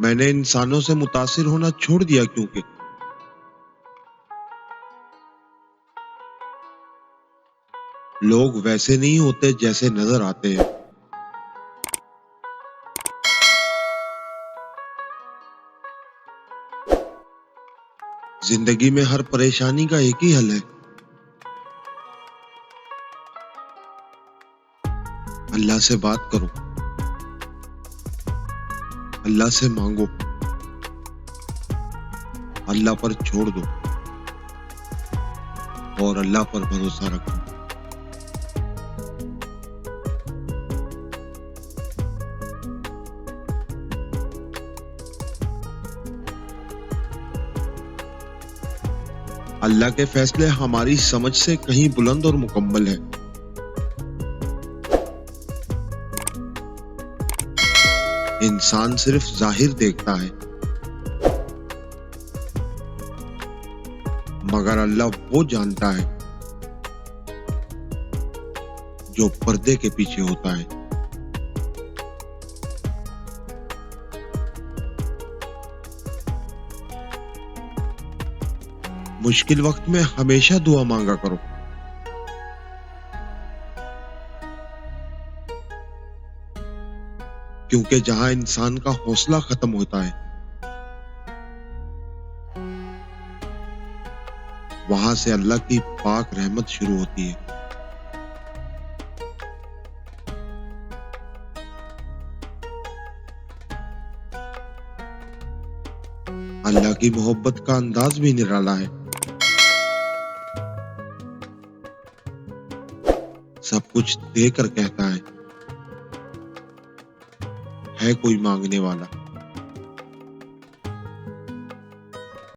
میں نے انسانوں سے متاثر ہونا چھوڑ دیا کیونکہ لوگ ویسے نہیں ہوتے جیسے نظر آتے ہیں۔ زندگی میں ہر پریشانی کا ایک ہی حل ہے، اللہ سے بات کرو، اللہ سے مانگو، اللہ پر چھوڑ دو اور اللہ پر بھروسہ رکھو۔ اللہ کے فیصلے ہماری سمجھ سے کہیں بلند اور مکمل ہیں۔ انسان صرف ظاہر دیکھتا ہے، مگر اللہ وہ جانتا ہے جو پردے کے پیچھے ہوتا ہے۔ مشکل وقت میں ہمیشہ دعا مانگا کرو، کیونکہ جہاں انسان کا حوصلہ ختم ہوتا ہے وہاں سے اللہ کی پاک رحمت شروع ہوتی ہے۔ اللہ کی محبت کا انداز بھی نرالا ہے، سب کچھ دے کر کہتا ہے کوئی مانگنے والا۔